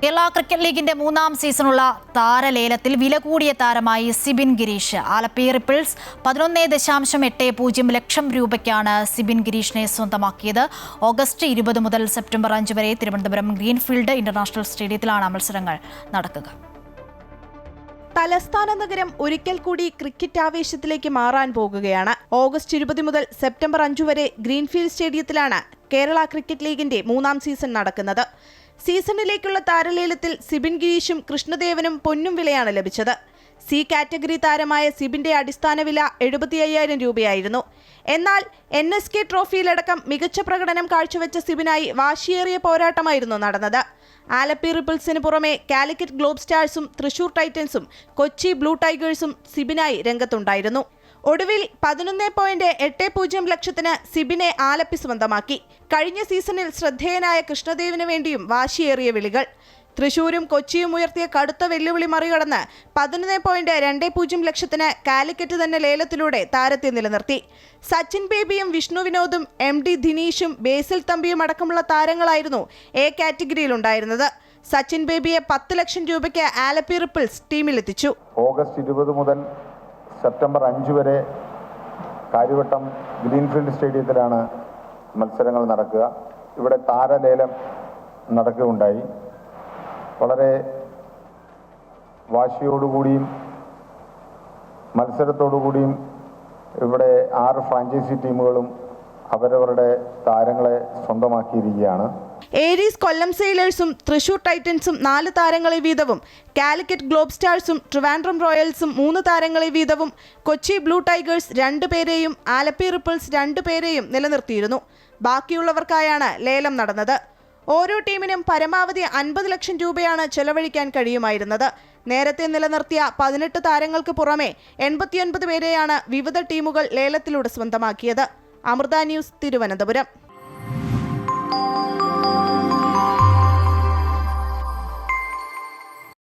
Kerala cricket ലീഗിന്റെ 3ാം സീസണുള്ള താരലേലത്തിൽ വില കൂടിയ താരമായി സിബിൻ ഗിരീഷ്. ആലപ്പി റിപ്പിൾസ് 11.80 ലക്ഷം രൂപയ്ക്കാണ് സിബിൻ ഗിരീഷിനെ സ്വന്തമാക്കിയത്. ഓഗസ്റ്റ് 20 മുതൽ സെപ്റ്റംബർ 5 വരെ തിരുവനന്തപുരം ഗ്രീൻഫീൽഡ് ഇന്റർനാഷണൽ സ്റ്റേഡിയത്തിലാണ് മത്സരങ്ങൾ നടക്കുക. തലസ്ഥാന നഗരം ഒരിക്കൽ കൂടി ക്രിക്കറ്റ് ആവേശത്തിലേക്ക് മാറാൻ പോകുകയാണ്. ഓഗസ്റ്റ് 20 മുതൽ സെപ്റ്റംബർ 5 വരെ ഗ്രീൻഫീൽഡ് സ്റ്റേഡിയത്തിലാണ് കേരള ക്രിക്കറ്റ് ലീഗിന്റെ 3ാം സീസൺ നടക്കുന്നത്. സീസണിലേക്കുള്ള താരലേലത്തിൽ സിബിൻ ഗിരീഷും കൃഷ്ണദേവനും പൊന്നും വിലയാണ് ലഭിച്ചത്. സി കാറ്റഗറി താരമായ സിബിന്റെ അടിസ്ഥാന വില 75,000 രൂപയായിരുന്നു. എന്നാൽ NSK ട്രോഫിയിലടക്കം മികച്ച പ്രകടനം കാഴ്ചവെച്ച സിബിനായി വാശിയേറിയ പോരാട്ടമായിരുന്നു നടന്നത്. ആലപ്പി റിപ്പിൾസിന് പുറമെ കാലിക്കറ്റ് ഗ്ലോബ് സ്റ്റാർസും തൃശൂർ ടൈറ്റൻസും കൊച്ചി ബ്ലൂ ടൈഗേഴ്സും സിബിനായി രംഗത്തുണ്ടായിരുന്നു. ഒടുവിൽ 11.80 ലക്ഷത്തിന് സിബിനെ ആലപ്പി സ്വന്തമാക്കി. കഴിഞ്ഞ സീസണിൽ ശ്രദ്ധേയനായ കൃഷ്ണദേവിന് വേണ്ടിയും വാശിയേറിയ വിളികൾ. തൃശൂരും കൊച്ചിയും ഉയർത്തിയ കടുത്ത വെല്ലുവിളി മറികടന്ന് 11.20 ലക്ഷത്തിന് കാലിക്കറ്റ് തന്നെ ലേലത്തിലൂടെ താരത്തെ നിലനിർത്തി. സച്ചിൻ ബേബിയും വിഷ്ണു വിനോദും MD ദിനീഷും ബേസിൽ തമ്പിയും അടക്കമുള്ള താരങ്ങളായിരുന്നു A കാറ്റഗറിയിലുണ്ടായിരുന്നത്. സച്ചിൻ ബേബിയെ 10 ലക്ഷം രൂപയ്ക്ക് ആലപ്പി റിപ്പിൾസ് ടീമിലെത്തിച്ചു. ഓഗസ്റ്റ് 20 മുതൽ സെപ്റ്റംബർ 5 വരെ കാര്യവട്ടം ഗ്രീൻഫീൽഡ് സ്റ്റേഡിയത്തിലാണ് മത്സരങ്ങൾ നടക്കുക. ഇവിടെ താരലേലം നടക്കുകയുണ്ടായി. വളരെ വാശിയോടുകൂടിയും മത്സരത്തോടുകൂടിയും ഇവിടെ 6 ഫ്രാഞ്ചൈസി ടീമുകളും അവരവരുടെ താരങ്ങളെ സ്വന്തമാക്കിയിരിക്കുകയാണ്. ഏരീസ് കൊല്ലം സെയിലേഴ്സും തൃശൂർ ടൈറ്റൻസും 4 താരങ്ങളെ വീതവും കാലിക്കറ്റ് ഗ്ലോബ് സ്റ്റാർസും ട്രിവാൻഡ്രം റോയൽസും 3 താരങ്ങളെ വീതവും കൊച്ചി ബ്ലൂ ടൈഗേഴ്സ് 2 പേരെയും ആലപ്പി റിപ്പിൾസ് 2 പേരെയും നിലനിർത്തിയിരുന്നു. ബാക്കിയുള്ളവർക്കായാണ് ലേലം നടന്നത്. ഓരോ ടീമിനും പരമാവധി 50 ലക്ഷം രൂപയാണ് ചെലവഴിക്കാൻ കഴിയുമായിരുന്നത്. നേരത്തെ നിലനിർത്തിയ 18 താരങ്ങൾക്ക് പുറമെ 89 പേരെയാണ് വിവിധ ടീമുകൾ ലേലത്തിലൂടെ സ്വന്തമാക്കിയത്. അമൃത ന്യൂസ്, തിരുവനന്തപുരം.